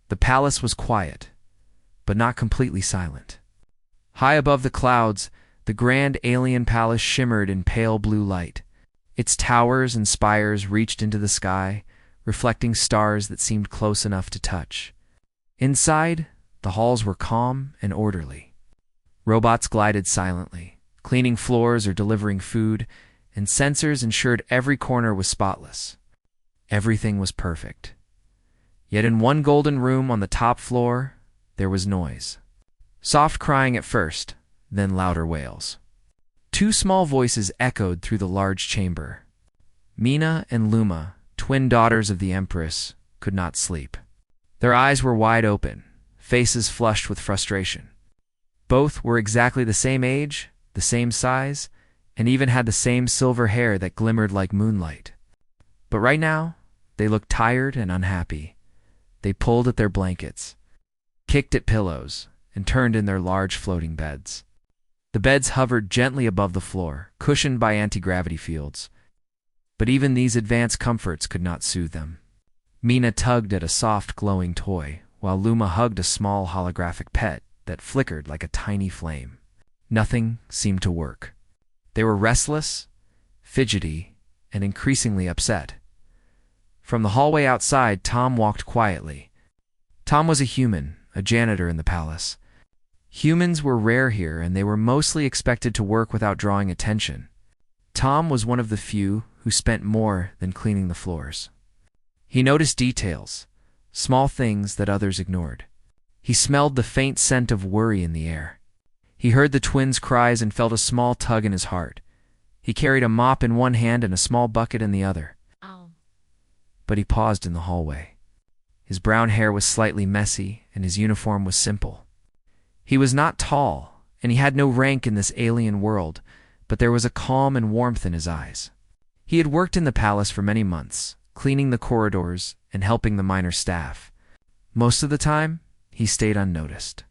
The palace was quiet, but not completely silent. High above the clouds, the grand alien palace shimmered in pale blue light. Its towers and spires reached into the sky, reflecting stars that seemed close enough to touch. Inside, the halls were calm and orderly. Robots glided silently, cleaning floors or delivering food, and sensors ensured every corner was spotless. Everything was perfect. Yet in one golden room on the top floor, there was noise. Soft crying at first, then louder wails. Two small voices echoed through the large chamber. Mina and Luma, twin daughters of the Empress, could not sleep. Their eyes were wide open, faces flushed with frustration. Both were exactly the same age, the same size, and even had the same silver hair that glimmered like moonlight. But right now, they looked tired and unhappy. They pulled at their blankets, kicked at pillows, and turned in their large floating beds. The beds hovered gently above the floor, cushioned by anti-gravity fields. But even these advanced comforts could not soothe them. Mina tugged at a soft, glowing toy, while Luma hugged a small holographic pet that flickered like a tiny flame. Nothing seemed to work. They were restless, fidgety, and increasingly upset. From the hallway outside, Tom walked quietly. Tom was a human, a janitor in the palace. Humans were rare here, and they were mostly expected to work without drawing attention. Tom was one of the few who spent more than cleaning the floors. He noticed details, small things that others ignored. He smelled the faint scent of worry in the air. He heard the twins' cries and felt a small tug in his heart. He carried a mop in one hand and a small bucket in the other. But he paused in the hallway. His brown hair was slightly messy, and his uniform was simple. He was not tall, and he had no rank in this alien world, but there was a calm and warmth in his eyes. He had worked in the palace for many months, cleaning the corridors and helping the minor staff. Most of the time, he stayed unnoticed.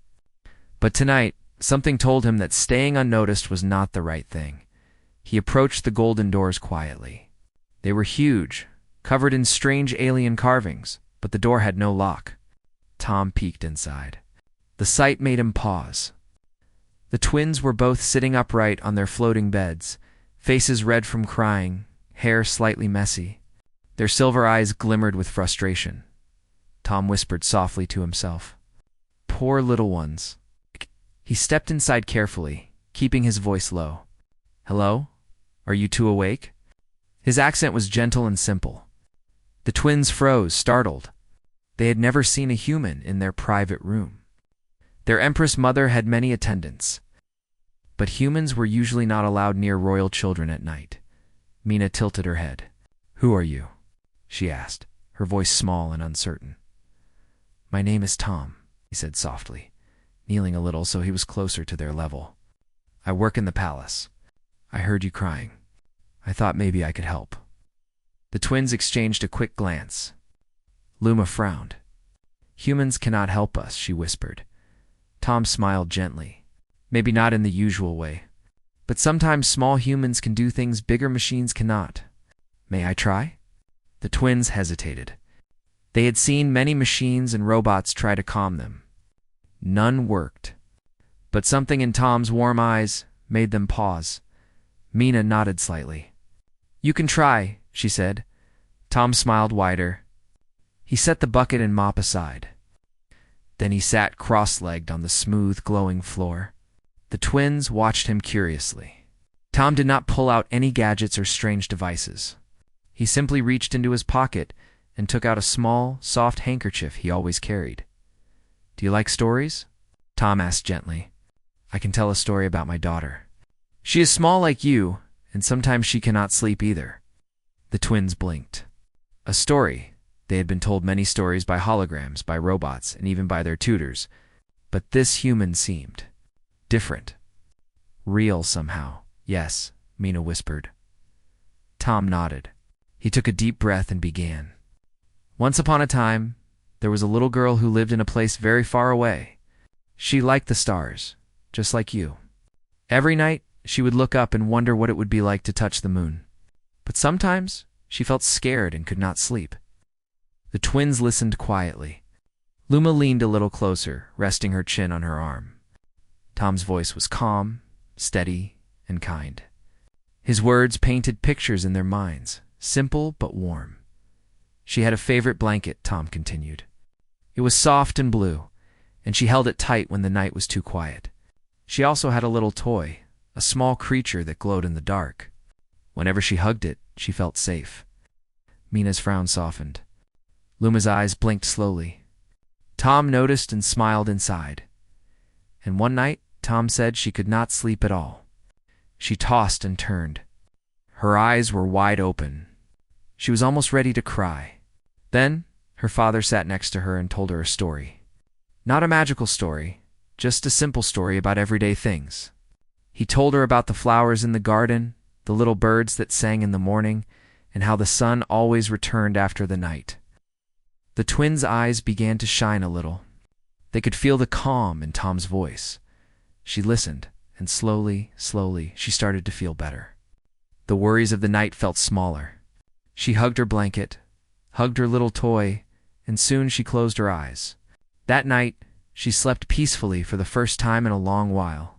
But tonight, something told him that staying unnoticed was not the right thing. He approached the golden doors quietly. They were huge, covered in strange alien carvings, but the door had no lock. Tom peeked inside. The sight made him pause. The twins were both sitting upright on their floating beds, faces red from crying, hair slightly messy. Their silver eyes glimmered with frustration. Tom whispered softly to himself, "Poor little ones." He stepped inside carefully, keeping his voice low. "Hello? Are you two awake?" His accent was gentle and simple. The twins froze, startled. They had never seen a human in their private room. Their Empress mother had many attendants, but humans were usually not allowed near royal children at night. Mina tilted her head. "Who are you?" she asked, her voice small and uncertain. "My name is Tom," he said softly, kneeling a little so he was closer to their level. "I work in the palace. I heard you crying. I thought maybe I could help." The twins exchanged a quick glance. Luma frowned. "Humans cannot help us," she whispered. Tom smiled gently. "Maybe not in the usual way, but sometimes small humans can do things bigger machines cannot. May I try?" The twins hesitated. They had seen many machines and robots try to calm them. None worked. But something in Tom's warm eyes made them pause. Mina nodded slightly. "You can try," she said. Tom smiled wider. He set the bucket and mop aside. Then he sat cross-legged on the smooth, glowing floor. The twins watched him curiously. Tom did not pull out any gadgets or strange devices. He simply reached into his pocket and took out a small, soft handkerchief he always carried. "Do you like stories?" Tom asked gently. "I can tell a story about my daughter. She is small like you, and sometimes she cannot sleep either." The twins blinked. A story. They had been told many stories by holograms, by robots, and even by their tutors. But this human seemed different. Real somehow. "Yes," Mina whispered. Tom nodded. He took a deep breath and began. "Once upon a time, there was a little girl who lived in a place very far away. She liked the stars, just like you. Every night, she would look up and wonder what it would be like to touch the moon. But sometimes, she felt scared and could not sleep." The twins listened quietly. Luma leaned a little closer, resting her chin on her arm. Tom's voice was calm, steady, and kind. His words painted pictures in their minds, simple but warm. She had a favorite blanket, Tom continued. It was soft and blue, and she held it tight when the night was too quiet. She also had a little toy, a small creature that glowed in the dark. Whenever she hugged it, she felt safe. Mina's frown softened. Luma's eyes blinked slowly. Tom noticed and smiled inside. And one night, Tom said she could not sleep at all. She tossed and turned. Her eyes were wide open. She was almost ready to cry. Then, her father sat next to her and told her a story. Not a magical story, just a simple story about everyday things. He told her about the flowers in the garden, the little birds that sang in the morning, and how the sun always returned after the night. The twins' eyes began to shine a little. They could feel the calm in Tom's voice. She listened, and slowly, she started to feel better. The worries of the night felt smaller. She hugged her blanket, hugged her little toy, and soon she closed her eyes. That night, she slept peacefully for the first time in a long while.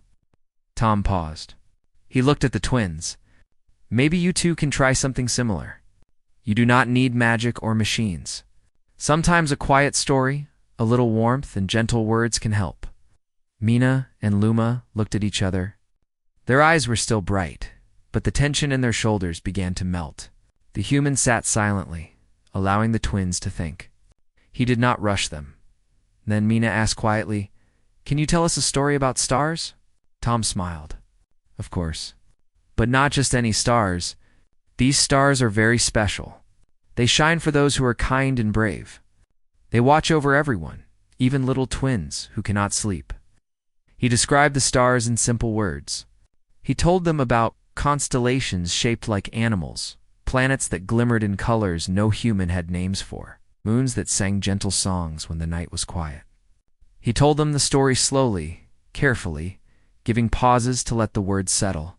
Tom paused. He looked at the twins. Maybe you two can try something similar. You do not need magic or machines. Sometimes a quiet story, a little warmth, and gentle words can help. Mina and Luma looked at each other. Their eyes were still bright, but the tension in their shoulders began to melt. The human sat silently, allowing the twins to think. He did not rush them. Then Mina asked quietly, "Can you tell us a story about stars?" Tom smiled. "Of course. But not just any stars. These stars are very special. They shine for those who are kind and brave. They watch over everyone, even little twins who cannot sleep." He described the stars in simple words. He told them about constellations shaped like animals, planets that glimmered in colors no human had names for, moons that sang gentle songs when the night was quiet. He told them the story slowly, carefully, giving pauses to let the words settle.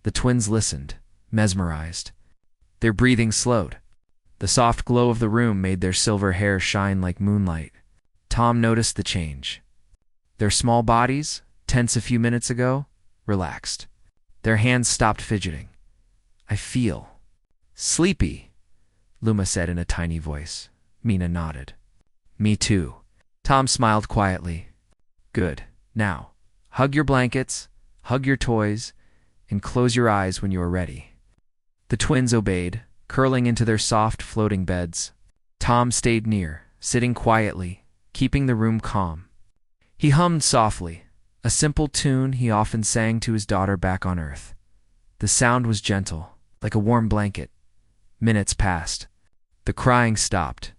The twins listened, mesmerized. Their breathing slowed. The soft glow of the room made their silver hair shine like moonlight. Tom noticed the change. Their small bodies, tense a few minutes ago, relaxed. Their hands stopped fidgeting. "I feel sleepy," Luma said in a tiny voice. Mina nodded. "Me too." Tom smiled quietly. "Good. Now, hug your blankets, hug your toys, and close your eyes when you are ready." The twins obeyed, curling into their soft, floating beds. Tom stayed near, sitting quietly, keeping the room calm. He hummed softly, a simple tune he often sang to his daughter back on Earth. The sound was gentle, like a warm blanket. Minutes passed. The crying stopped.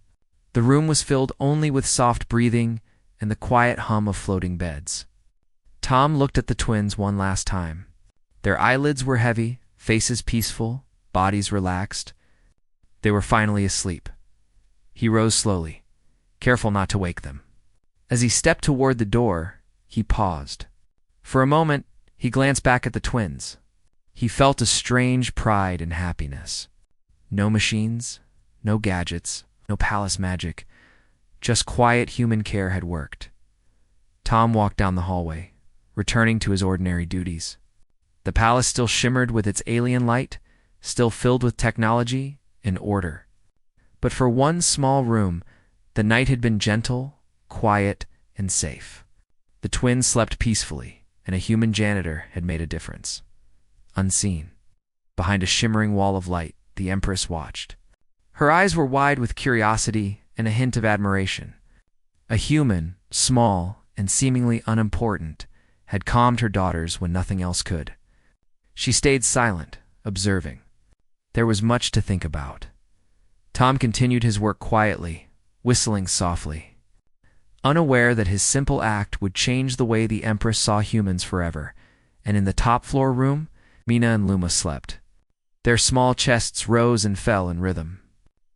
The room was filled only with soft breathing and the quiet hum of floating beds. Tom looked at the twins one last time. Their eyelids were heavy, faces peaceful, bodies relaxed. They were finally asleep. He rose slowly, careful not to wake them. As he stepped toward the door, he paused. For a moment, he glanced back at the twins. He felt a strange pride and happiness. No machines, no gadgets, no palace magic. Just quiet human care had worked. Tom walked down the hallway, returning to his ordinary duties. The palace still shimmered with its alien light, still filled with technology and order. But for one small room, the night had been gentle, quiet, and safe. The twins slept peacefully, and a human janitor had made a difference. Unseen, behind a shimmering wall of light, the Empress watched. Her eyes were wide with curiosity and a hint of admiration. A human, small and seemingly unimportant, had calmed her daughters when nothing else could. She stayed silent, observing. There was much to think about. Tom continued his work quietly, whistling softly, unaware that his simple act would change the way the Empress saw humans forever. And in the top-floor room, Mina and Luma slept. Their small chests rose and fell in rhythm.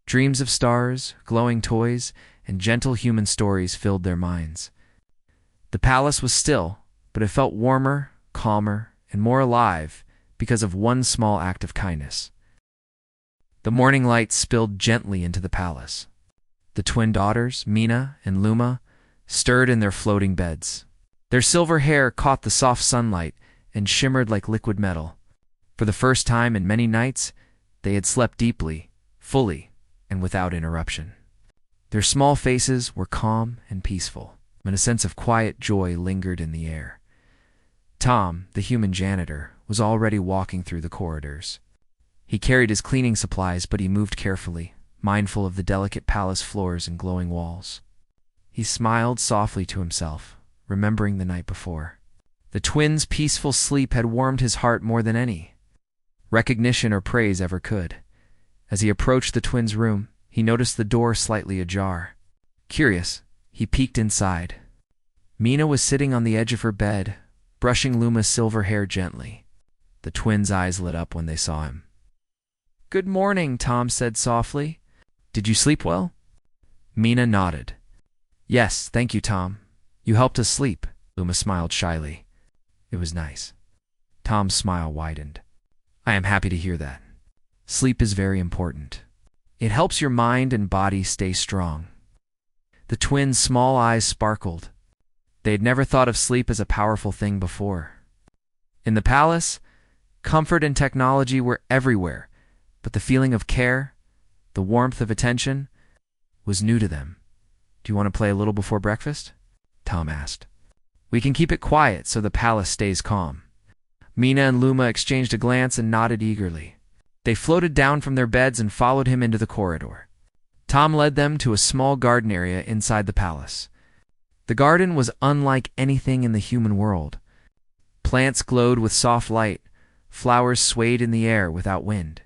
Dreams of stars, glowing toys, and gentle human stories filled their minds. The palace was still, but it felt warmer, calmer, and more alive because of one small act of kindness. The morning light spilled gently into the palace. The twin daughters, Mina and Luma, stirred in their floating beds. Their silver hair caught the soft sunlight and shimmered like liquid metal. For the first time in many nights, they had slept deeply, fully, and without interruption. Their small faces were calm and peaceful, and a sense of quiet joy lingered in the air. Tom, the human janitor, was already walking through the corridors. He carried his cleaning supplies, but he moved carefully, mindful of the delicate palace floors and glowing walls. He smiled softly to himself, remembering the night before. The twins' peaceful sleep had warmed his heart more than any recognition or praise ever could. As he approached the twins' room, he noticed the door slightly ajar. Curious, he peeked inside. Mina was sitting on the edge of her bed, brushing Luma's silver hair gently. The twins' eyes lit up when they saw him. "Good morning," Tom said softly. "Did you sleep well?" Mina nodded. "Yes, thank you, Tom. You helped us sleep." Luma smiled shyly. "It was nice." Tom's smile widened. "I am happy to hear that. Sleep is very important. It helps your mind and body stay strong." The twins' small eyes sparkled. They had never thought of sleep as a powerful thing before. In the palace, comfort and technology were everywhere, but the feeling of care, the warmth of attention, was new to them. "Do you want to play a little before breakfast?" Tom asked. "We can keep it quiet so the palace stays calm." Mina and Luma exchanged a glance and nodded eagerly. They floated down from their beds and followed him into the corridor. Tom led them to a small garden area inside the palace. The garden was unlike anything in the human world. Plants glowed with soft light, flowers swayed in the air without wind,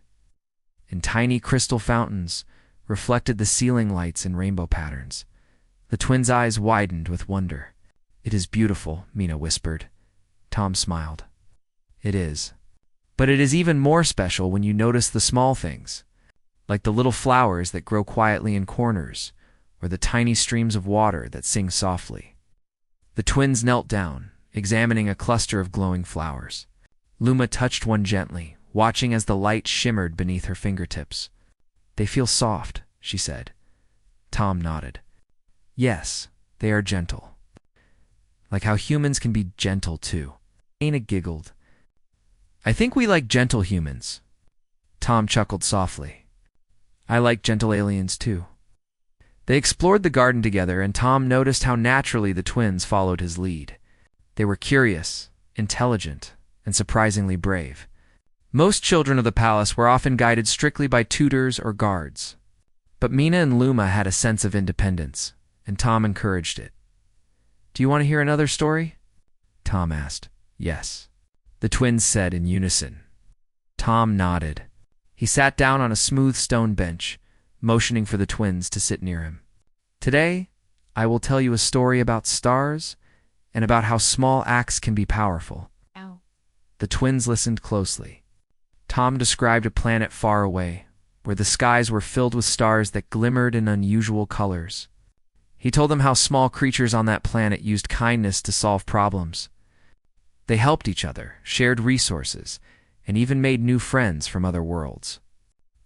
and tiny crystal fountains reflected the ceiling lights in rainbow patterns. The twins' eyes widened with wonder. "It is beautiful," Mina whispered. Tom smiled. "It is. But it is even more special when you notice the small things, like the little flowers that grow quietly in corners, or the tiny streams of water that sing softly." The twins knelt down, examining a cluster of glowing flowers. Luma touched one gently, watching as the light shimmered beneath her fingertips. "They feel soft," she said. Tom nodded. "Yes, they are gentle. Like how humans can be gentle too." Ana giggled. "I think we like gentle humans." Tom chuckled softly. "I like gentle aliens too." They explored the garden together, and Tom noticed how naturally the twins followed his lead. They were curious, intelligent, and surprisingly brave. Most children of the palace were often guided strictly by tutors or guards. But Mina and Luma had a sense of independence, and Tom encouraged it. "Do you want to hear another story?" Tom asked. "Yes," the twins said in unison. Tom nodded. He sat down on a smooth stone bench, motioning for the twins to sit near him. "Today, I will tell you a story about stars and about how small acts can be powerful." Ow. The twins listened closely. Tom described a planet far away, where the skies were filled with stars that glimmered in unusual colors. He told them how small creatures on that planet used kindness to solve problems. They helped each other, shared resources, and even made new friends from other worlds.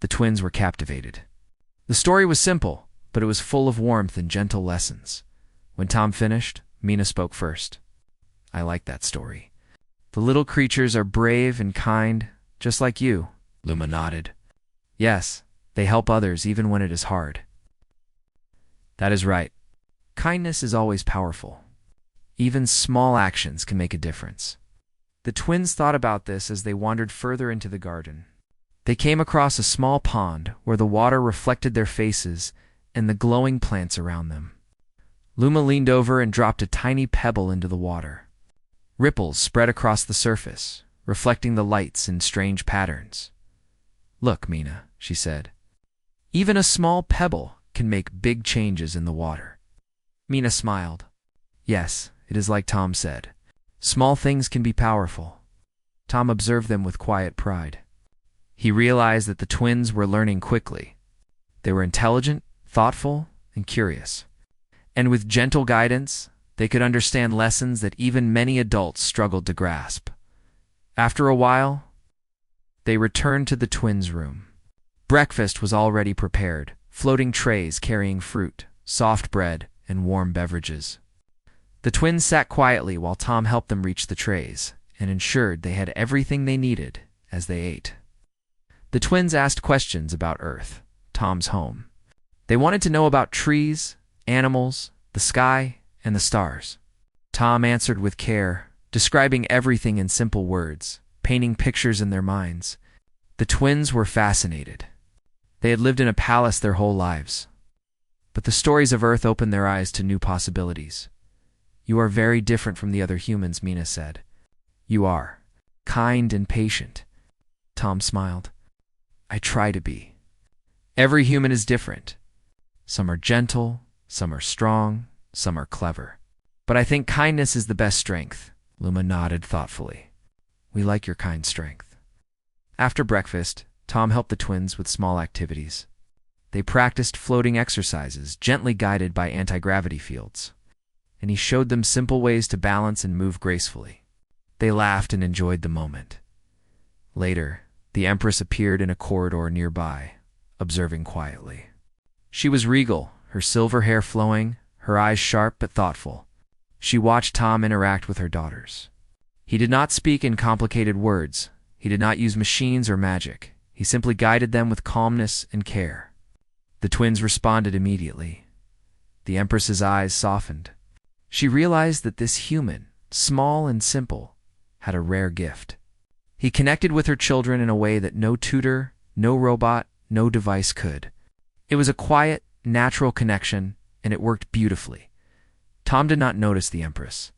The twins were captivated. The story was simple, but it was full of warmth and gentle lessons. When Tom finished, Mina spoke first. "I like that story. The little creatures are brave and kind, just like you." Luma nodded. "Yes, they help others even when it is hard." "That is right. Kindness is always powerful. Even small actions can make a difference." The twins thought about this as they wandered further into the garden. They came across a small pond where the water reflected their faces and the glowing plants around them. Luma leaned over and dropped a tiny pebble into the water. Ripples spread across the surface, reflecting the lights in strange patterns. "Look, Mina," she said. "Even a small pebble can make big changes in the water." Mina smiled. "Yes, it is like Tom said. Small things can be powerful." Tom observed them with quiet pride. He realized that the twins were learning quickly. They were intelligent, thoughtful, and curious. And with gentle guidance, they could understand lessons that even many adults struggled to grasp. After a while, they returned to the twins' room. Breakfast was already prepared, floating trays carrying fruit, soft bread, and warm beverages. The twins sat quietly while Tom helped them reach the trays and ensured they had everything they needed as they ate. The twins asked questions about Earth, Tom's home. They wanted to know about trees, animals, the sky, and the stars. Tom answered with care, describing everything in simple words, painting pictures in their minds. The twins were fascinated. They had lived in a palace their whole lives. But the stories of Earth opened their eyes to new possibilities. "You are very different from the other humans," Mina said. "You are kind and patient." Tom smiled. "I try to be. Every human is different. Some are gentle, some are strong, some are clever. But I think kindness is the best strength." Luma nodded thoughtfully. "We like your kind strength." After breakfast, Tom helped the twins with small activities. They practiced floating exercises, gently guided by anti-gravity fields. And he showed them simple ways to balance and move gracefully. They laughed and enjoyed the moment. Later, the Empress appeared in a corridor nearby, observing quietly. She was regal, her silver hair flowing, her eyes sharp but thoughtful. She watched Tom interact with her daughters. He did not speak in complicated words. He did not use machines or magic. He simply guided them with calmness and care. The twins responded immediately. The Empress's eyes softened. She realized that this human, small and simple, had a rare gift. He connected with her children in a way that no tutor, no robot, no device could. It was a quiet, natural connection, and it worked beautifully. Tom did not notice the Empress.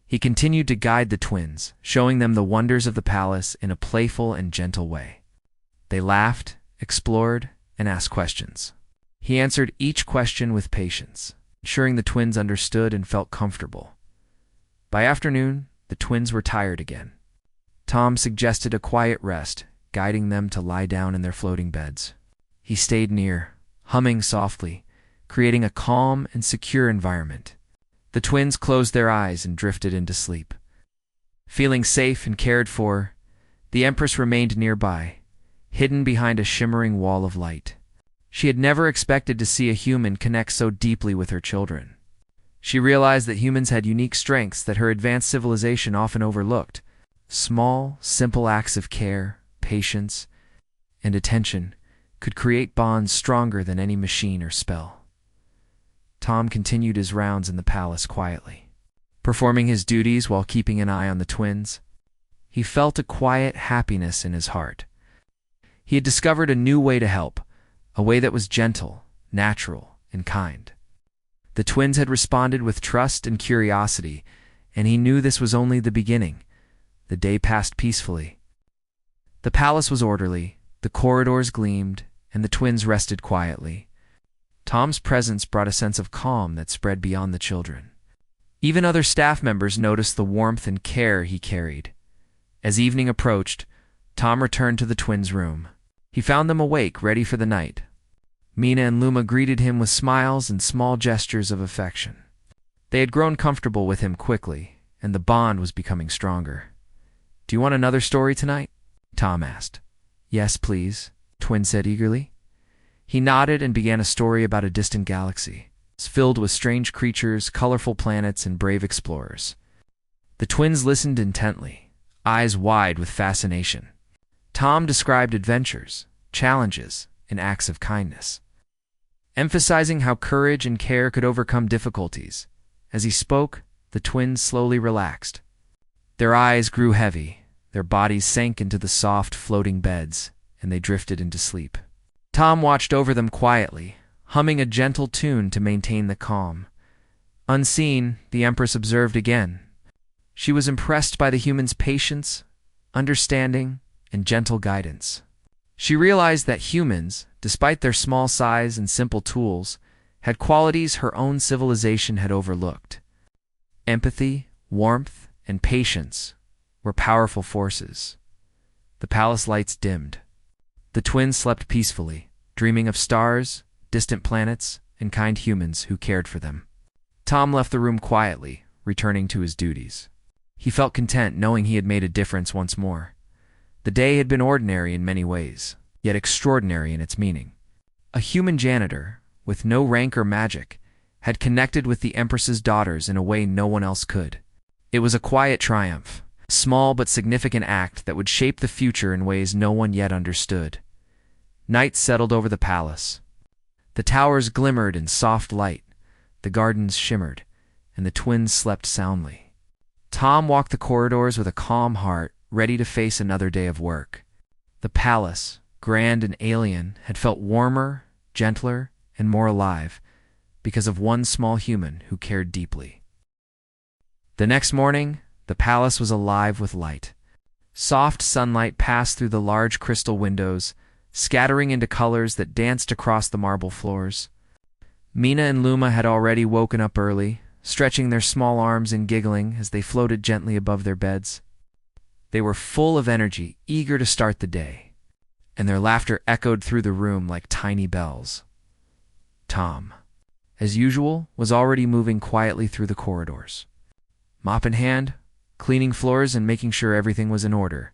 He continued to guide the twins, showing them the wonders of the palace in a playful and gentle way. They laughed, explored, and asked questions. He answered each question with patience, ensuring the twins understood and felt comfortable. By afternoon, the twins were tired again. Tom suggested a quiet rest, guiding them to lie down in their floating beds. He stayed near, humming softly, creating a calm and secure environment. The twins closed their eyes and drifted into sleep. Feeling safe and cared for, the Empress remained nearby, hidden behind a shimmering wall of light. She had never expected to see a human connect so deeply with her children. She realized that humans had unique strengths that her advanced civilization often overlooked. Small, simple acts of care, patience, and attention could create bonds stronger than any machine or spell. Tom continued his rounds in the palace quietly, performing his duties while keeping an eye on the twins. He felt a quiet happiness in his heart. He had discovered a new way to help, a way that was gentle, natural, and kind. The twins had responded with trust and curiosity, and he knew this was only the beginning. The day passed peacefully. The palace was orderly, the corridors gleamed, and the twins rested quietly. Tom's presence brought a sense of calm that spread beyond the children. Even other staff members noticed the warmth and care he carried. As evening approached, Tom returned to the twins' room. He found them awake, ready for the night. Mina and Luma greeted him with smiles and small gestures of affection. They had grown comfortable with him quickly, and the bond was becoming stronger. "Do you want another story tonight?" Tom asked. "Yes, please," Twin said eagerly. He nodded and began a story about a distant galaxy, filled with strange creatures, colorful planets, and brave explorers. The twins listened intently, eyes wide with fascination. Tom described adventures, challenges, and acts of kindness, emphasizing how courage and care could overcome difficulties. As he spoke, the twins slowly relaxed. Their eyes grew heavy, their bodies sank into the soft, floating beds, and they drifted into sleep. Tom watched over them quietly, humming a gentle tune to maintain the calm. Unseen, the Empress observed again. She was impressed by the humans' patience, understanding, and gentle guidance. She realized that humans, despite their small size and simple tools, had qualities her own civilization had overlooked. Empathy, warmth, and patience were powerful forces. The palace lights dimmed. The twins slept peacefully, dreaming of stars, distant planets, and kind humans who cared for them. Tom left the room quietly, returning to his duties. He felt content knowing he had made a difference once more. The day had been ordinary in many ways, yet extraordinary in its meaning. A human janitor, with no rank or magic, had connected with the Empress's daughters in a way no one else could. It was a quiet triumph, a small but significant act that would shape the future in ways no one yet understood. Night settled over the palace. The towers glimmered in soft light, the gardens shimmered, and the twins slept soundly. Tom walked the corridors with a calm heart, ready to face another day of work. The palace, grand and alien, had felt warmer, gentler, and more alive because of one small human who cared deeply. The next morning, the palace was alive with light. Soft sunlight passed through the large crystal windows, scattering into colors that danced across the marble floors. Mina and Luma had already woken up early, stretching their small arms and giggling as they floated gently above their beds. They were full of energy, eager to start the day, and their laughter echoed through the room like tiny bells. Tom, as usual, was already moving quietly through the corridors. Mop in hand, cleaning floors and making sure everything was in order.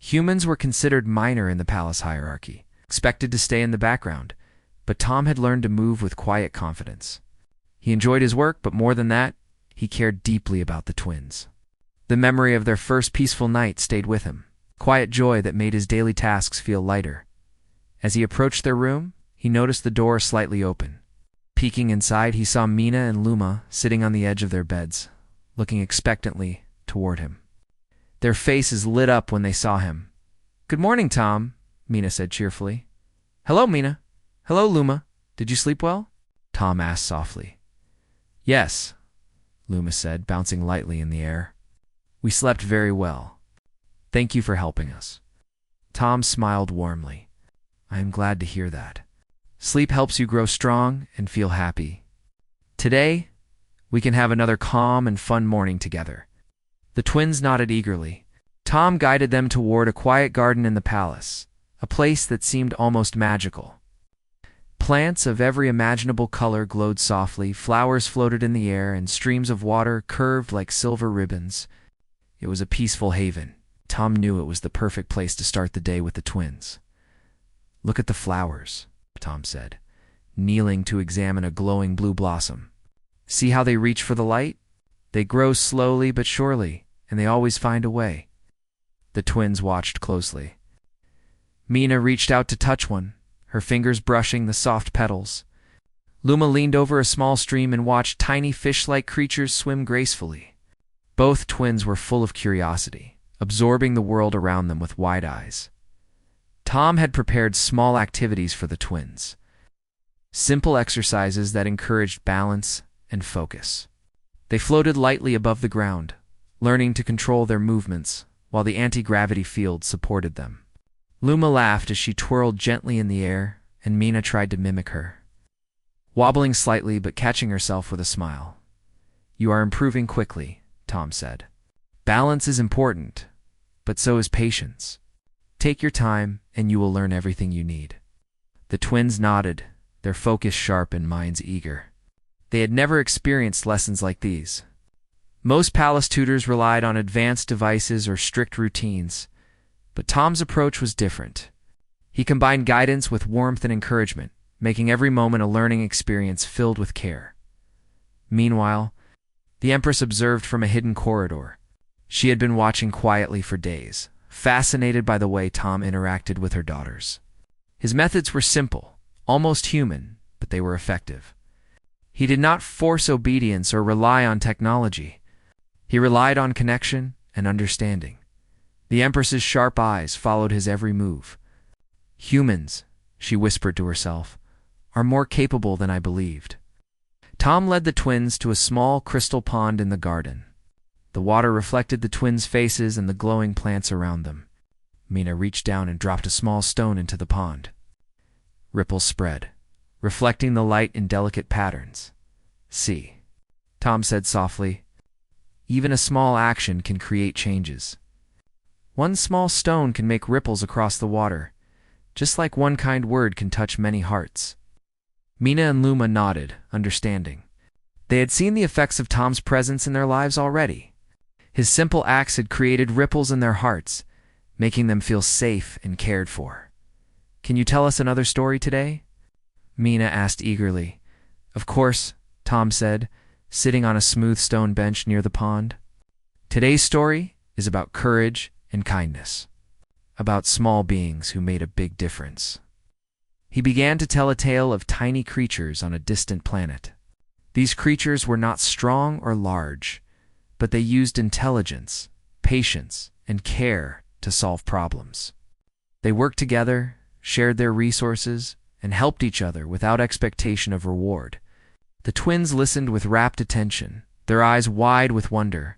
Humans were considered minor in the palace hierarchy, expected to stay in the background, but Tom had learned to move with quiet confidence. He enjoyed his work, but more than that, he cared deeply about the twins. The memory of their first peaceful night stayed with him, quiet joy that made his daily tasks feel lighter. As he approached their room, he noticed the door slightly open. Peeking inside, he saw Mina and Luma sitting on the edge of their beds, looking expectantly toward him. Their faces lit up when they saw him. "Good morning, Tom," Mina said cheerfully. "Hello, Mina. Hello, Luma. Did you sleep well?" Tom asked softly. "Yes," Luma said, bouncing lightly in the air. "We slept very well. Thank you for helping us." Tom smiled warmly. "I am glad to hear that. Sleep helps you grow strong and feel happy. Today, we can have another calm and fun morning together." The twins nodded eagerly. Tom guided them toward a quiet garden in the palace, a place that seemed almost magical. Plants of every imaginable color glowed softly, flowers floated in the air, and streams of water curved like silver ribbons. It was a peaceful haven. Tom knew it was the perfect place to start the day with the twins. "Look at the flowers," Tom said, kneeling to examine a glowing blue blossom. "See how they reach for the light? They grow slowly but surely, and they always find a way." The twins watched closely. Mina reached out to touch one, her fingers brushing the soft petals. Luma leaned over a small stream and watched tiny fish-like creatures swim gracefully. Both twins were full of curiosity, absorbing the world around them with wide eyes. Tom had prepared small activities for the twins, simple exercises that encouraged balance and focus. They floated lightly above the ground, learning to control their movements while the anti-gravity field supported them. Luma laughed as she twirled gently in the air, and Mina tried to mimic her, wobbling slightly but catching herself with a smile. "You are improving quickly," Tom said. "Balance is important, but so is patience. Take your time, and you will learn everything you need." The twins nodded, their focus sharp and minds eager. They had never experienced lessons like these. Most palace tutors relied on advanced devices or strict routines, but Tom's approach was different. He combined guidance with warmth and encouragement, making every moment a learning experience filled with care. Meanwhile, the Empress observed from a hidden corridor. She had been watching quietly for days, fascinated by the way Tom interacted with her daughters. His methods were simple, almost human, but they were effective. He did not force obedience or rely on technology. He relied on connection and understanding. The Empress's sharp eyes followed his every move. "Humans," she whispered to herself, "are more capable than I believed." Tom led the twins to a small crystal pond in the garden. The water reflected the twins' faces and the glowing plants around them. Mina reached down and dropped a small stone into the pond. Ripples spread, reflecting the light in delicate patterns. "See," Tom said softly, "even a small action can create changes. One small stone can make ripples across the water, just like one kind word can touch many hearts." Mina and Luma nodded, understanding. They had seen the effects of Tom's presence in their lives already. His simple acts had created ripples in their hearts, making them feel safe and cared for. "Can you tell us another story today?" Mina asked eagerly. "Of course," Tom said, sitting on a smooth stone bench near the pond. Today's story is about courage and kindness, about small beings who made a big difference. He began to tell a tale of tiny creatures on a distant planet. These creatures were not strong or large, but they used intelligence, patience, and care to solve problems. They worked together, shared their resources, and helped each other without expectation of reward. The twins listened with rapt attention, their eyes wide with wonder.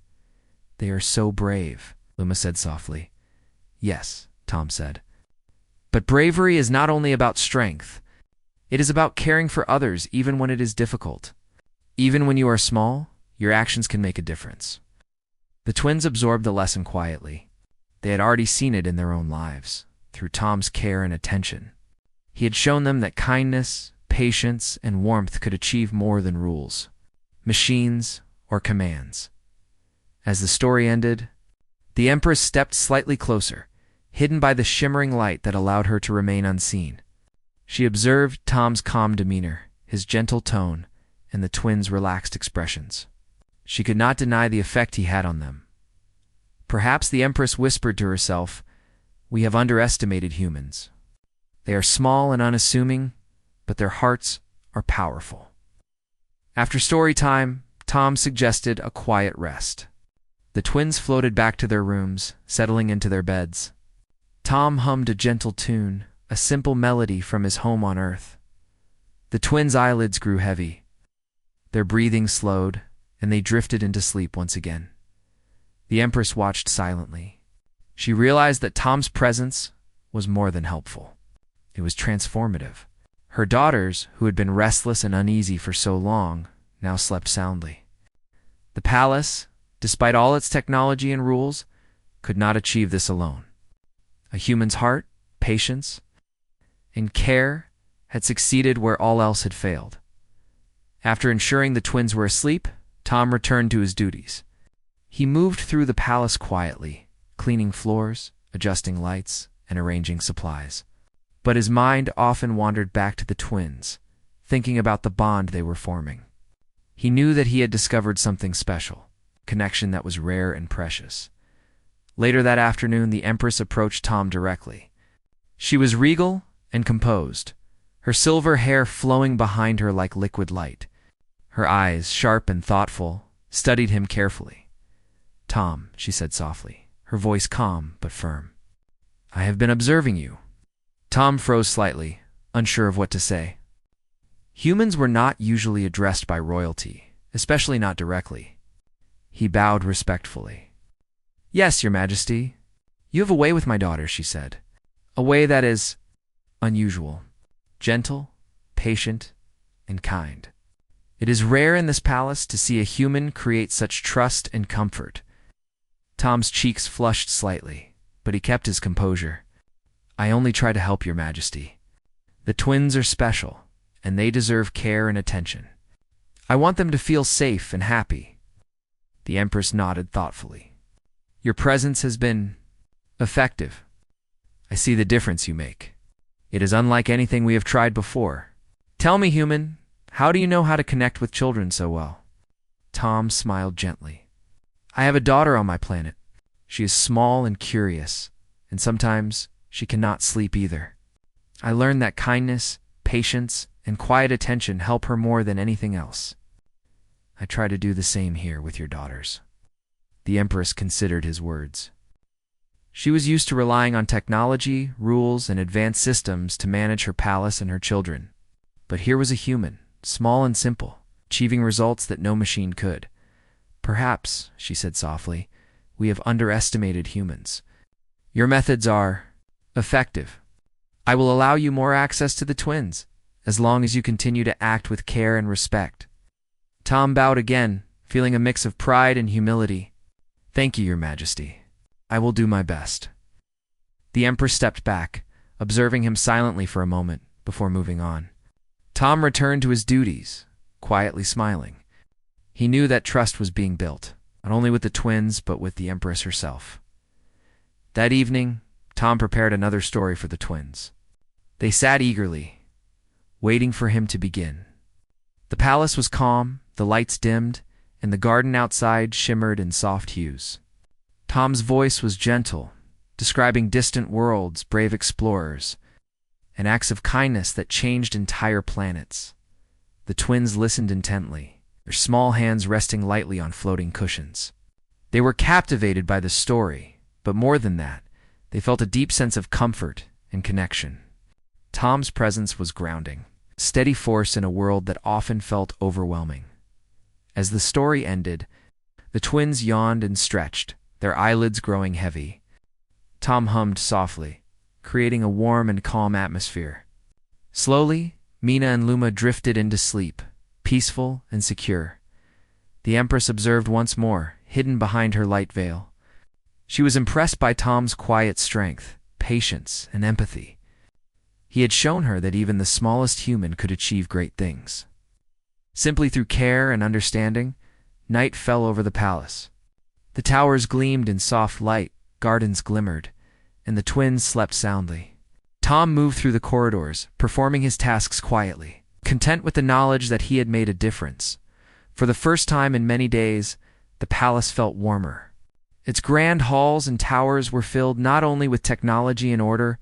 "They are so brave," Luma said softly. "Yes," Tom said. "But bravery is not only about strength. It is about caring for others even when it is difficult. Even when you are small, your actions can make a difference." The twins absorbed the lesson quietly. They had already seen it in their own lives, through Tom's care and attention. He had shown them that kindness, patience, and warmth could achieve more than rules, machines, or commands. As the story ended, the Empress stepped slightly closer, hidden by the shimmering light that allowed her to remain unseen. She observed Tom's calm demeanor, his gentle tone, and the twins' relaxed expressions. She could not deny the effect he had on them. Perhaps the Empress whispered to herself, "We have underestimated humans. They are small and unassuming, but their hearts are powerful." After story time, Tom suggested a quiet rest. The twins floated back to their rooms, settling into their beds. Tom hummed a gentle tune, a simple melody from his home on Earth. The twins' eyelids grew heavy. Their breathing slowed, and they drifted into sleep once again. The Empress watched silently. She realized that Tom's presence was more than helpful. It was transformative. Her daughters, who had been restless and uneasy for so long, now slept soundly. The palace, despite all its technology and rules, could not achieve this alone. A human's heart, patience, and care had succeeded where all else had failed. After ensuring the twins were asleep, Tom returned to his duties. He moved through the palace quietly, cleaning floors, adjusting lights, and arranging supplies. But his mind often wandered back to the twins, thinking about the bond they were forming. He knew that he had discovered something special, a connection that was rare and precious. Later that afternoon, the Empress approached Tom directly. She was regal and composed, her silver hair flowing behind her like liquid light. Her eyes, sharp and thoughtful, studied him carefully. "Tom," she said softly, her voice calm but firm. "I have been observing you." Tom froze slightly, unsure of what to say. Humans were not usually addressed by royalty, especially not directly. He bowed respectfully. "Yes, Your Majesty. You have a way with my daughter," she said. "A way that is unusual, gentle, patient, and kind. It is rare in this palace to see a human create such trust and comfort." Tom's cheeks flushed slightly, but he kept his composure. "I only try to help, Your Majesty. The twins are special, and they deserve care and attention. I want them to feel safe and happy." The Empress nodded thoughtfully. "Your presence has been effective. I see the difference you make. It is unlike anything we have tried before. Tell me, human, how do you know how to connect with children so well?" Tom smiled gently. "I have a daughter on my planet. She is small and curious, and sometimes she cannot sleep either. I learned that kindness, patience, and quiet attention help her more than anything else. I try to do the same here with your daughters." The Empress considered his words. She was used to relying on technology, rules, and advanced systems to manage her palace and her children. But here was a human, small and simple, achieving results that no machine could. "Perhaps," she said softly, "we have underestimated humans. Your methods are effective. I will allow you more access to the twins, as long as you continue to act with care and respect." Tom bowed again, feeling a mix of pride and humility. "Thank you, Your Majesty. I will do my best." The Empress stepped back, observing him silently for a moment before moving on. Tom returned to his duties, quietly smiling. He knew that trust was being built, not only with the twins, but with the Empress herself. That evening, Tom prepared another story for the twins. They sat eagerly, waiting for him to begin. The palace was calm, the lights dimmed, and the garden outside shimmered in soft hues. Tom's voice was gentle, describing distant worlds, brave explorers, and acts of kindness that changed entire planets. The twins listened intently, their small hands resting lightly on floating cushions. They were captivated by the story, but more than that, they felt a deep sense of comfort and connection. Tom's presence was grounding, a steady force in a world that often felt overwhelming. As the story ended, the twins yawned and stretched, their eyelids growing heavy. Tom hummed softly, creating a warm and calm atmosphere. Slowly, Mina and Luma drifted into sleep, peaceful and secure. The Empress observed once more, hidden behind her light veil. She was impressed by Tom's quiet strength, patience, and empathy. He had shown her that even the smallest human could achieve great things. Simply through care and understanding, night fell over the palace. The towers gleamed in soft light, gardens glimmered, and the twins slept soundly. Tom moved through the corridors, performing his tasks quietly, content with the knowledge that he had made a difference. For the first time in many days, the palace felt warmer. Its grand halls and towers were filled not only with technology and order,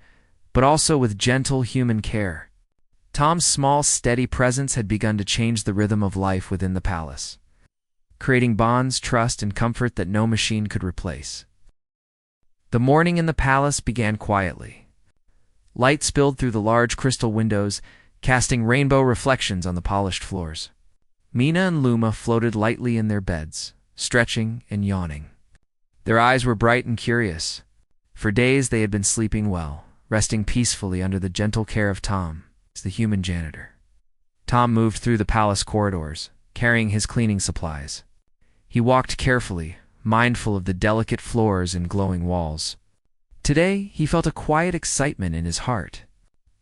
but also with gentle human care. Tom's small, steady presence had begun to change the rhythm of life within the palace, creating bonds, trust, and comfort that no machine could replace. The morning in the palace began quietly. Light spilled through the large crystal windows, casting rainbow reflections on the polished floors. Mina and Luma floated lightly in their beds, stretching and yawning. Their eyes were bright and curious. For days they had been sleeping well, resting peacefully under the gentle care of Tom, the human janitor. Tom moved through the palace corridors, carrying his cleaning supplies. He walked carefully, mindful of the delicate floors and glowing walls. Today, he felt a quiet excitement in his heart.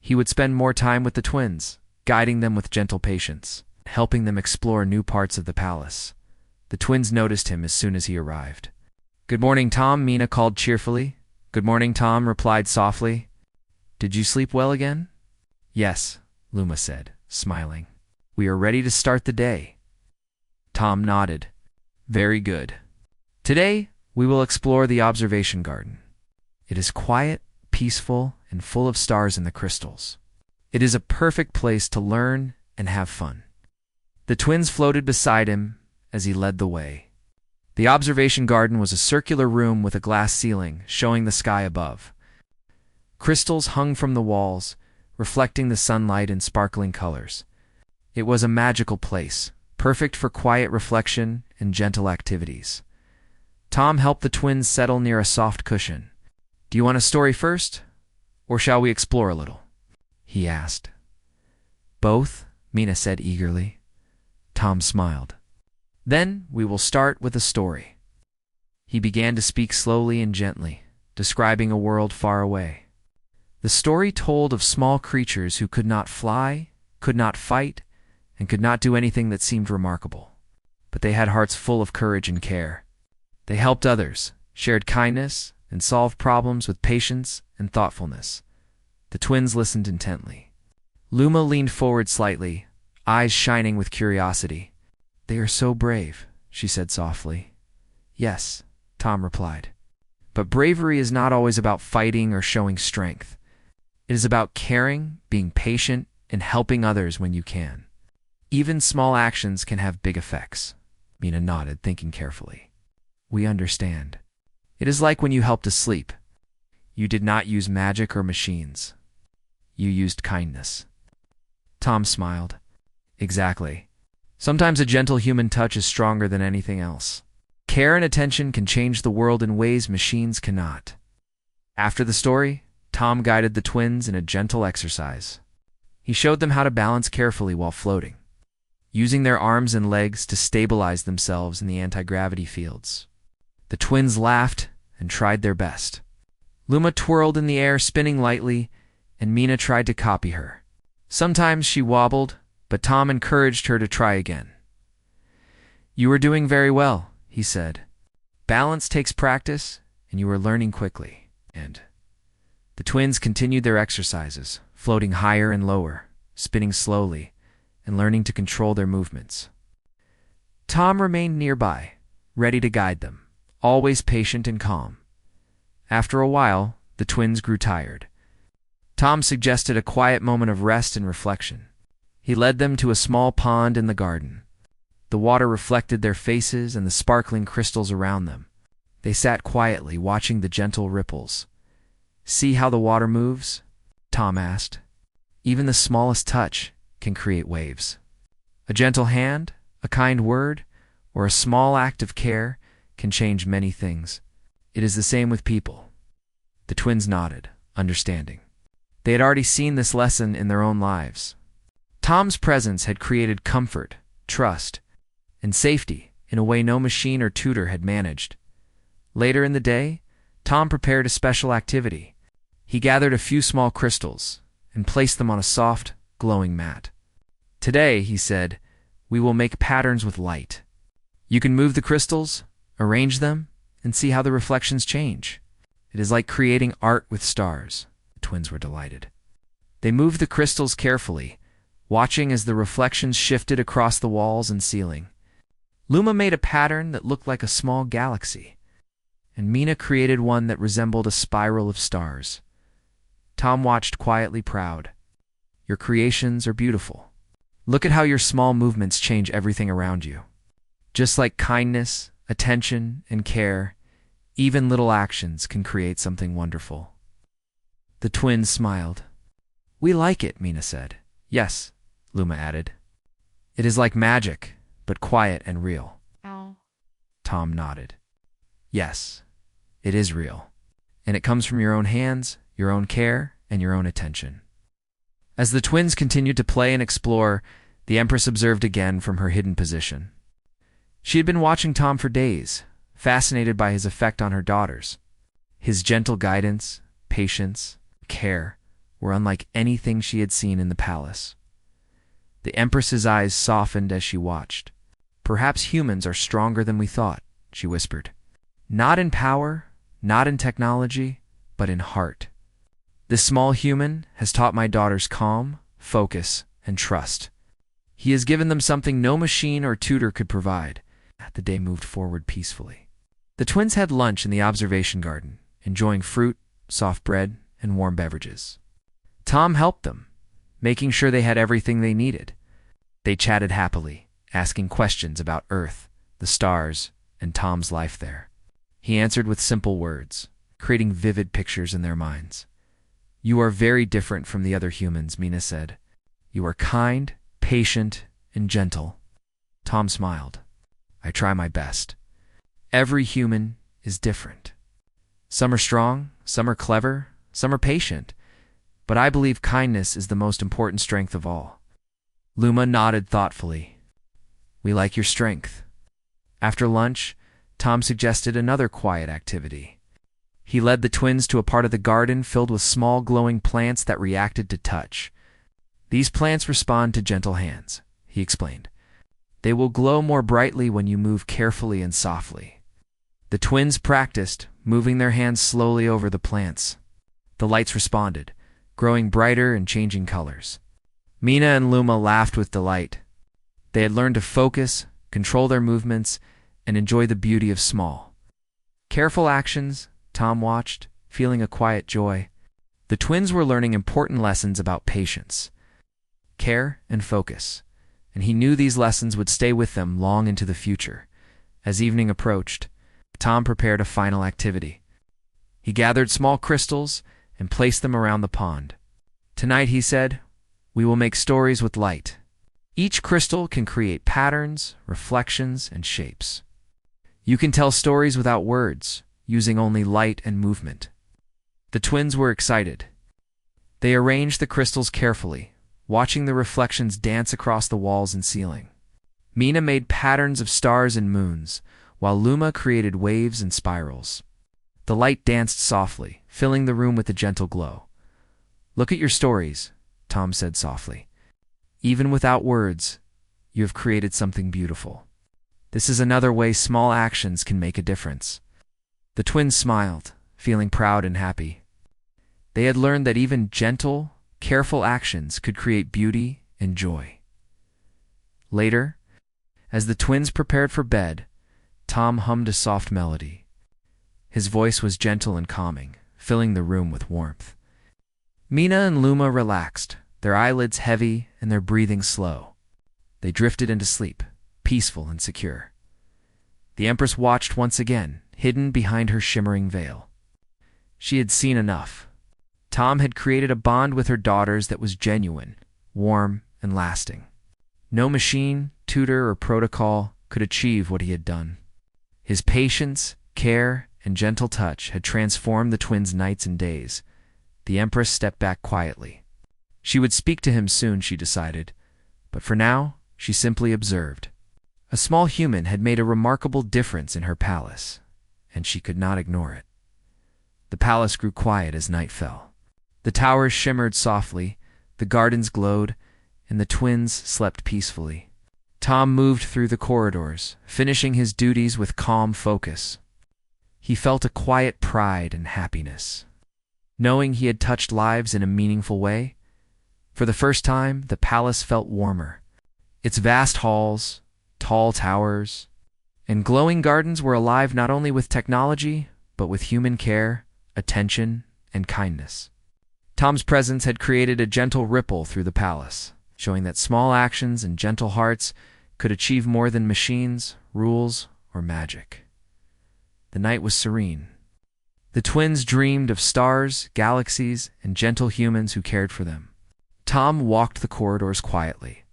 He would spend more time with the twins, guiding them with gentle patience, helping them explore new parts of the palace. The twins noticed him as soon as he arrived. "Good morning, Tom," Mina called cheerfully. "Good morning," Tom replied softly. "Did you sleep well again?" "Yes," Luma said, smiling. "We are ready to start the day." Tom nodded. "Very good. Today, we will explore the observation garden. It is quiet, peaceful, and full of stars in the crystals. It is a perfect place to learn and have fun." The twins floated beside him as he led the way. The observation garden was a circular room with a glass ceiling showing the sky above. Crystals hung from the walls, reflecting the sunlight in sparkling colors. It was a magical place, perfect for quiet reflection and gentle activities. Tom helped the twins settle near a soft cushion. "Do you want a story first, or shall we explore a little?" he asked. "Both," Mina said eagerly. Tom smiled. "Then we will start with a story." He began to speak slowly and gently, describing a world far away. The story told of small creatures who could not fly, could not fight, and could not do anything that seemed remarkable. But they had hearts full of courage and care. They helped others, shared kindness, and solved problems with patience and thoughtfulness. The twins listened intently. Luma leaned forward slightly, eyes shining with curiosity. "They are so brave," she said softly. "Yes," Tom replied. "But bravery is not always about fighting or showing strength. It is about caring, being patient, and helping others when you can. Even small actions can have big effects." Mina nodded, thinking carefully. "We understand. It is like when you helped to sleep. You did not use magic or machines. You used kindness." Tom smiled. "Exactly. Sometimes a gentle human touch is stronger than anything else. Care and attention can change the world in ways machines cannot." After the story, Tom guided the twins in a gentle exercise. He showed them how to balance carefully while floating, using their arms and legs to stabilize themselves in the anti-gravity fields. The twins laughed and tried their best. Luma twirled in the air, spinning lightly, and Mina tried to copy her. Sometimes she wobbled, but Tom encouraged her to try again. "You are doing very well," he said. "Balance takes practice, and you are learning quickly." And the twins continued their exercises, floating higher and lower, spinning slowly, and learning to control their movements. Tom remained nearby, ready to guide them, always patient and calm. After a while, the twins grew tired. Tom suggested a quiet moment of rest and reflection. He led them to a small pond in the garden. The water reflected their faces and the sparkling crystals around them. They sat quietly, watching the gentle ripples. "See how the water moves?" Tom asked. "Even the smallest touch can create waves. A gentle hand, a kind word, or a small act of care can change many things. It is the same with people." The twins nodded, understanding. They had already seen this lesson in their own lives. Tom's presence had created comfort, trust, and safety in a way no machine or tutor had managed. Later in the day, Tom prepared a special activity. He gathered a few small crystals and placed them on a soft, glowing mat. "Today," he said, "we will make patterns with light. You can move the crystals, arrange them, and see how the reflections change. It is like creating art with stars." The twins were delighted. They moved the crystals carefully, watching as the reflections shifted across the walls and ceiling. Luma made a pattern that looked like a small galaxy, and Mina created one that resembled a spiral of stars. Tom watched quietly proud. "Your creations are beautiful. Look at how your small movements change everything around you. Just like kindness, attention, and care, even little actions can create something wonderful." The twins smiled. "We like it," Mina said. "Yes," Luma added. "It is like magic, but quiet and real." Ow. Tom nodded. "Yes, it is real. And it comes from your own hands, your own care, and your own attention." As the twins continued to play and explore, the Empress observed again from her hidden position. She had been watching Tom for days, fascinated by his effect on her daughters. His gentle guidance, patience, care were unlike anything she had seen in the palace. The Empress's eyes softened as she watched. "Perhaps humans are stronger than we thought," she whispered. "Not in power, not in technology, but in heart. This small human has taught my daughters calm, focus, and trust. He has given them something no machine or tutor could provide." The day moved forward peacefully. The twins had lunch in the observation garden, enjoying fruit, soft bread, and warm beverages. Tom helped them, making sure they had everything they needed. They chatted happily, asking questions about Earth, the stars, and Tom's life there. He answered with simple words, creating vivid pictures in their minds. "You are very different from the other humans," Mina said. "You are kind, patient, and gentle." Tom smiled. "I try my best. Every human is different. Some are strong, some are clever, some are patient, but I believe kindness is the most important strength of all." Luma nodded thoughtfully. "We like your strength." After lunch, Tom suggested another quiet activity. He led the twins to a part of the garden filled with small glowing plants that reacted to touch. "These plants respond to gentle hands," he explained. "They will glow more brightly when you move carefully and softly." The twins practiced, moving their hands slowly over the plants. The lights responded, growing brighter and changing colors. Mina and Luma laughed with delight. They had learned to focus, control their movements, and enjoy the beauty of small, careful actions. Tom watched, feeling a quiet joy. The twins were learning important lessons about patience, care, and focus, and he knew these lessons would stay with them long into the future. As evening approached, Tom prepared a final activity. He gathered small crystals and placed them around the pond. "Tonight," he said, "we will make stories with light. Each crystal can create patterns, reflections, and shapes. You can tell stories without words, using only light and movement." The twins were excited. They arranged the crystals carefully, watching the reflections dance across the walls and ceiling. Mina made patterns of stars and moons, while Luma created waves and spirals. The light danced softly, filling the room with a gentle glow. "Look at your stories," Tom said softly. "Even without words, you have created something beautiful. This is another way small actions can make a difference." The twins smiled, feeling proud and happy. They had learned that even gentle, careful actions could create beauty and joy. Later, as the twins prepared for bed, Tom hummed a soft melody. His voice was gentle and calming, filling the room with warmth. Mina and Luma relaxed, their eyelids heavy and their breathing slow. They drifted into sleep, peaceful and secure. The Empress watched once again, hidden behind her shimmering veil. She had seen enough. Tom had created a bond with her daughters that was genuine, warm, and lasting. No machine, tutor, or protocol could achieve what he had done. His patience, care, and gentle touch had transformed the twins' nights and days. The Empress stepped back quietly. She would speak to him soon, she decided, but for now, she simply observed. A small human had made a remarkable difference in her palace, and she could not ignore it. The palace grew quiet as night fell. The towers shimmered softly, the gardens glowed, and the twins slept peacefully. Tom moved through the corridors, finishing his duties with calm focus. He felt a quiet pride and happiness, knowing he had touched lives in a meaningful way. For the first time, the palace felt warmer. Its vast halls, tall towers, and glowing gardens were alive not only with technology, but with human care, attention, and kindness. Tom's presence had created a gentle ripple through the palace, showing that small actions and gentle hearts could achieve more than machines, rules, or magic. The night was serene. The twins dreamed of stars, galaxies, and gentle humans who cared for them. Tom walked the corridors quietly,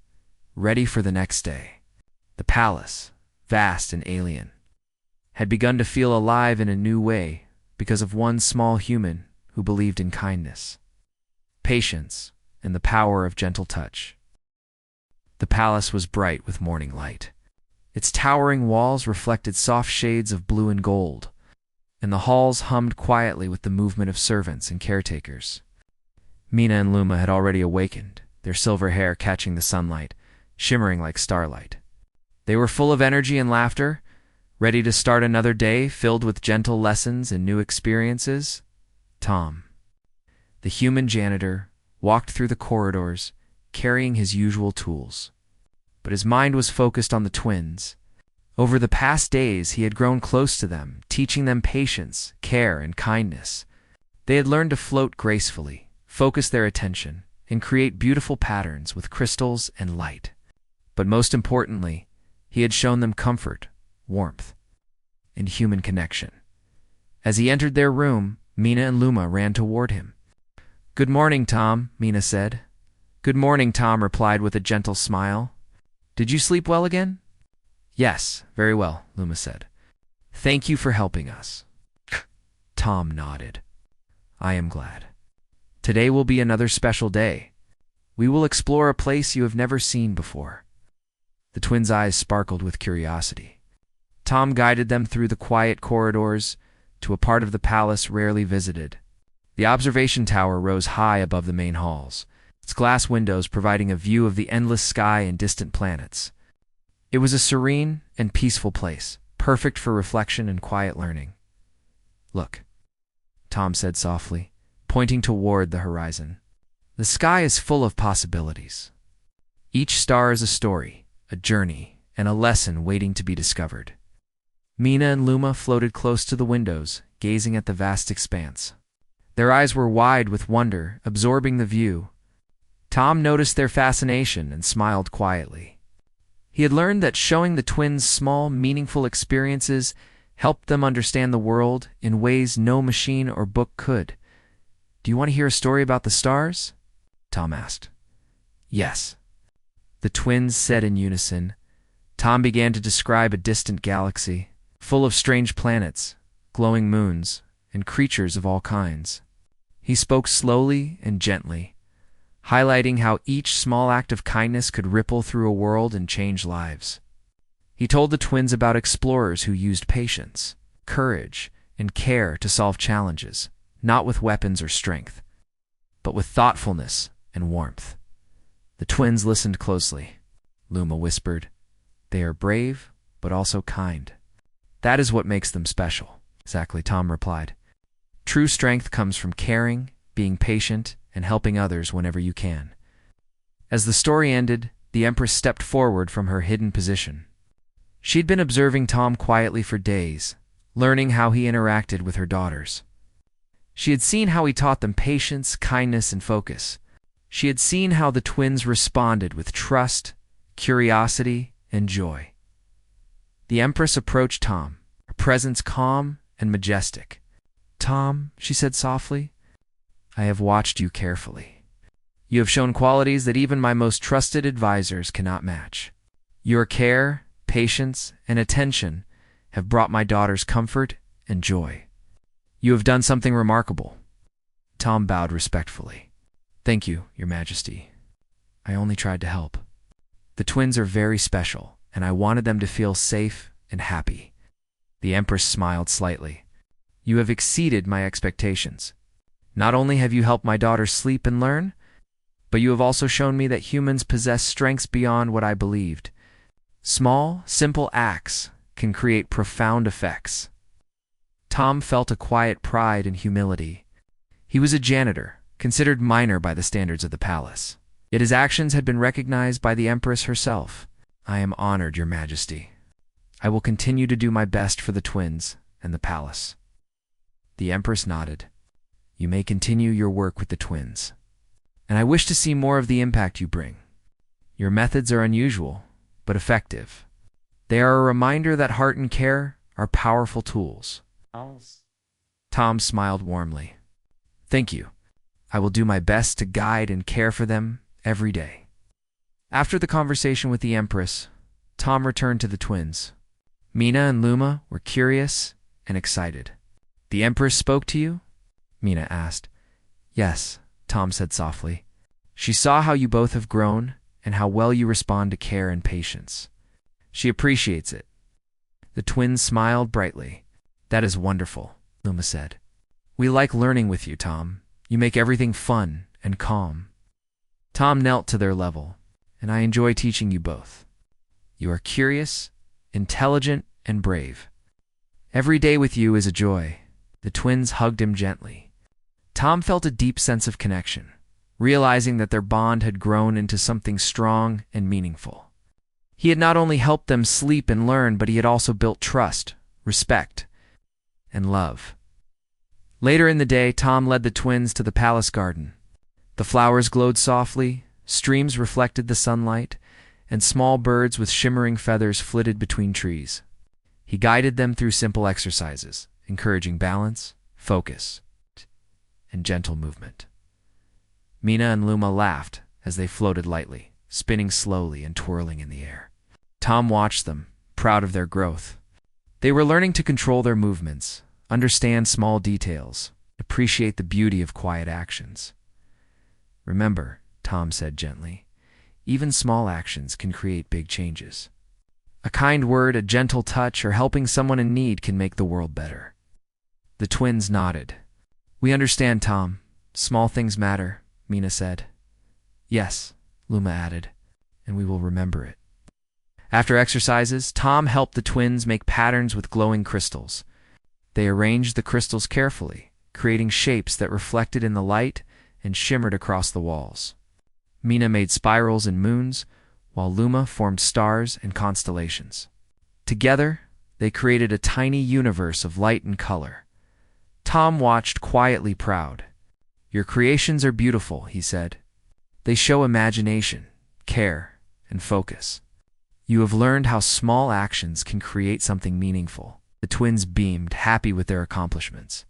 ready for the next day. The palace, vast and alien, had begun to feel alive in a new way because of one small human who believed in kindness, patience, and the power of gentle touch. The palace was bright with morning light. Its towering walls reflected soft shades of blue and gold, and the halls hummed quietly with the movement of servants and caretakers. Mina and Luma had already awakened, their silver hair catching the sunlight, shimmering like starlight. They were full of energy and laughter, ready to start another day filled with gentle lessons and new experiences. Tom, the human janitor, walked through the corridors, carrying his usual tools. But his mind was focused on the twins. Over the past days, he had grown close to them, teaching them patience, care, and kindness. They had learned to float gracefully, focus their attention, and create beautiful patterns with crystals and light. But most importantly, he had shown them comfort, warmth, and human connection. As he entered their room, Mina and Luma ran toward him. "Good morning, Tom," Mina said. "Good morning," Tom replied with a gentle smile. "Did you sleep well again?" "Yes, very well," Luma said. "Thank you for helping us." Tom nodded. "I am glad. Today will be another special day. We will explore a place you have never seen before." The twins' eyes sparkled with curiosity. Tom guided them through the quiet corridors to a part of the palace rarely visited. The observation tower rose high above the main halls, its glass windows providing a view of the endless sky and distant planets. It was a serene and peaceful place, perfect for reflection and quiet learning. "Look," Tom said softly, pointing toward the horizon. "The sky is full of possibilities. Each star is a story, a journey, and a lesson waiting to be discovered." Mina and Luma floated close to the windows, gazing at the vast expanse. Their eyes were wide with wonder, absorbing the view. Tom noticed their fascination and smiled quietly. He had learned that showing the twins small, meaningful experiences helped them understand the world in ways no machine or book could. "Do you want to hear a story about the stars?" Tom asked. "Yes," the twins said in unison. Tom began to describe a distant galaxy, full of strange planets, glowing moons, and creatures of all kinds. He spoke slowly and gently, highlighting how each small act of kindness could ripple through a world and change lives. He told the twins about explorers who used patience, courage, and care to solve challenges, not with weapons or strength, but with thoughtfulness and warmth. The twins listened closely. Luma whispered, "They are brave, but also kind." "That is what makes them special," exactly, Tom replied. "True strength comes from caring, being patient, and helping others whenever you can." As the story ended, The Empress stepped forward from her hidden position. She'd been observing Tom quietly for days, learning how he interacted with her daughters. She had seen how he taught them patience, kindness, and focus. She had seen how the twins responded with trust, curiosity, and joy. The Empress approached Tom, her presence calm and majestic. "Tom," she said softly, "I have watched you carefully. You have shown qualities that even my most trusted advisors cannot match. Your care, patience, and attention have brought my daughters comfort and joy. You have done something remarkable." Tom bowed respectfully. "Thank you, Your Majesty. I only tried to help. The twins are very special, and I wanted them to feel safe and happy." The Empress smiled slightly. "You have exceeded my expectations. Not only have you helped my daughters sleep and learn, but you have also shown me that humans possess strengths beyond what I believed. Small, simple acts can create profound effects." Tom felt a quiet pride and humility. He was a janitor, considered minor by the standards of the palace. Yet his actions had been recognized by the Empress herself. "I am honored, Your Majesty. I will continue to do my best for the twins and the palace." The Empress nodded. "You may continue your work with the twins. And I wish to see more of the impact you bring. Your methods are unusual, but effective. They are a reminder that heart and care are powerful tools." Tom smiled warmly. "Thank you. I will do my best to guide and care for them every day." After the conversation with the Empress, Tom returned to the twins. Mina and Luma were curious and excited. "The Empress spoke to you?" Mina asked. "Yes," Tom said softly. "She saw how you both have grown and how well you respond to care and patience. She appreciates it." The twins smiled brightly. "That is wonderful," Luma said. "We like learning with you, Tom. You make everything fun and calm." Tom knelt to their level. "And I enjoy teaching you both. You are curious, intelligent, and brave. Every day with you is a joy." The twins hugged him gently. Tom felt a deep sense of connection, realizing that their bond had grown into something strong and meaningful. He had not only helped them sleep and learn, but he had also built trust, respect, and love. Later in the day, Tom led the twins to the palace garden. The flowers glowed softly, streams reflected the sunlight, and small birds with shimmering feathers flitted between trees. He guided them through simple exercises, encouraging balance, focus, and gentle movement. Mina and Luma laughed as they floated lightly, spinning slowly and twirling in the air. Tom watched them, proud of their growth. They were learning to control their movements, understand small details, appreciate the beauty of quiet actions. "Remember," Tom said gently, "even small actions can create big changes. A kind word, a gentle touch, or helping someone in need can make the world better." The twins nodded. "We understand, Tom. Small things matter," Mina said. "Yes," Luma added, "and we will remember it." After exercises, Tom helped the twins make patterns with glowing crystals. They arranged the crystals carefully, creating shapes that reflected in the light and shimmered across the walls. Mina made spirals and moons, while Luma formed stars and constellations. Together, they created a tiny universe of light and color. Tom watched quietly proud. "Your creations are beautiful," he said. "They show imagination, care, and focus. You have learned how small actions can create something meaningful." The twins beamed, happy with their accomplishments.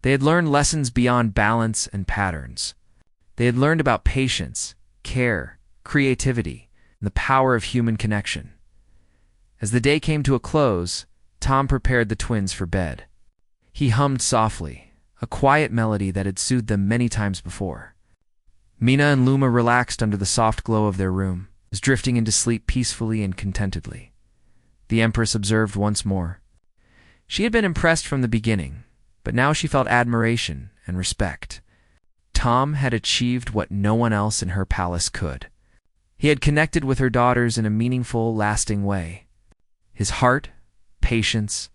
They had learned lessons beyond balance and patterns. They had learned about patience, care, creativity, and the power of human connection. As the day came to a close, Tom prepared the twins for bed. He hummed softly, a quiet melody that had soothed them many times before. Mina and Luma relaxed under the soft glow of their room, drifting into sleep peacefully and contentedly. The Empress observed once more. She had been impressed from the beginning, but now she felt admiration and respect. Tom had achieved what no one else in her palace could. He had connected with her daughters in a meaningful, lasting way. His heart, patience,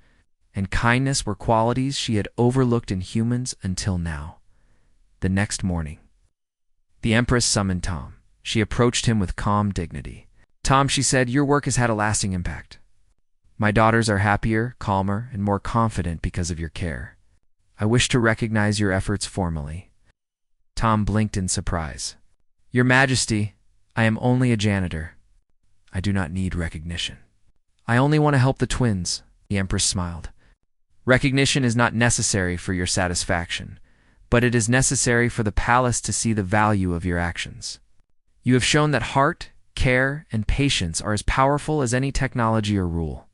and kindness were qualities she had overlooked in humans until now. The next morning, the Empress summoned Tom. She approached him with calm dignity. "Tom," she said, "your work has had a lasting impact. My daughters are happier, calmer, and more confident because of your care. I wish to recognize your efforts formally." Tom blinked in surprise. "Your Majesty, I am only a janitor. I do not need recognition. I only want to help the twins," the Empress smiled. "Recognition is not necessary for your satisfaction, but it is necessary for the palace to see the value of your actions. You have shown that heart, care, and patience are as powerful as any technology or rule.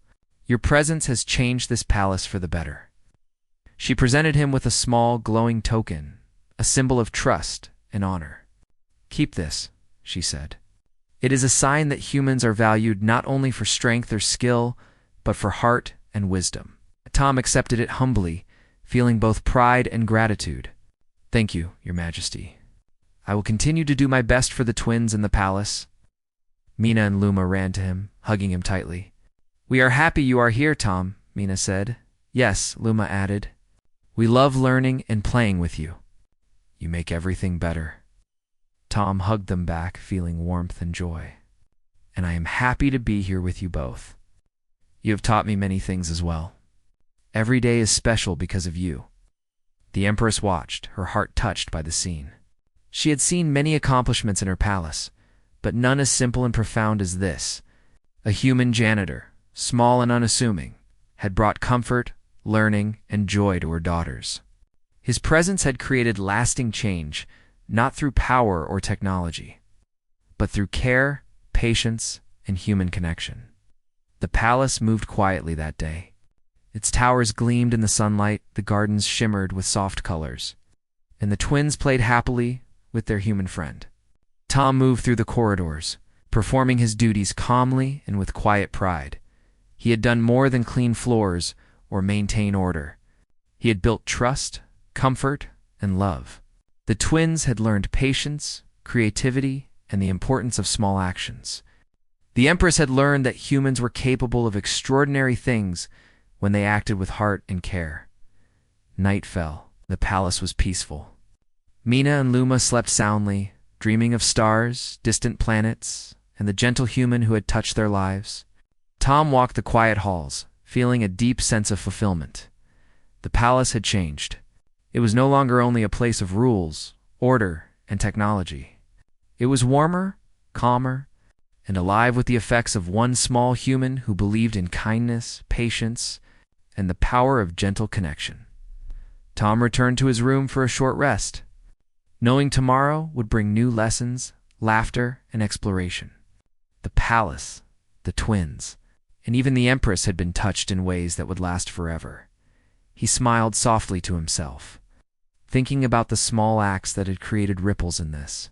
Your presence has changed this palace for the better." She presented him with a small, glowing token, a symbol of trust and honor. "Keep this," she said. "It is a sign that humans are valued not only for strength or skill, but for heart and wisdom." Tom accepted it humbly, feeling both pride and gratitude. "Thank you, Your Majesty. I will continue to do my best for the twins in the palace." Mina and Luma ran to him, hugging him tightly. "We are happy you are here, Tom," Mina said. "Yes," Luma added. "We love learning and playing with you. You make everything better." Tom hugged them back, feeling warmth and joy. "And I am happy to be here with you both. You have taught me many things as well. Every day is special because of you." The Empress watched, her heart touched by the scene. She had seen many accomplishments in her palace, but none as simple and profound as this. A human janitor, small and unassuming, had brought comfort, learning, and joy to her daughters. His presence had created lasting change, not through power or technology, but through care, patience, and human connection. The palace moved quietly that day. Its towers gleamed in the sunlight, the gardens shimmered with soft colors, and the twins played happily with their human friend. Tom moved through the corridors, performing his duties calmly and with quiet pride. He had done more than clean floors or maintain order. He had built trust, comfort, and love. The twins had learned patience, creativity, and the importance of small actions. The Empress had learned that humans were capable of extraordinary things when they acted with heart and care. Night fell. The palace was peaceful. Mina and Luma slept soundly, dreaming of stars, distant planets, and the gentle human who had touched their lives. Tom walked the quiet halls, feeling a deep sense of fulfillment. The palace had changed. It was no longer only a place of rules, order, and technology. It was warmer, calmer, and alive with the effects of one small human who believed in kindness, patience, and the power of gentle connection. Tom returned to his room for a short rest, knowing tomorrow would bring new lessons, laughter, and exploration. The palace, the twins, and even the Empress had been touched in ways that would last forever. He smiled softly to himself, thinking about the small acts that had created ripples in this.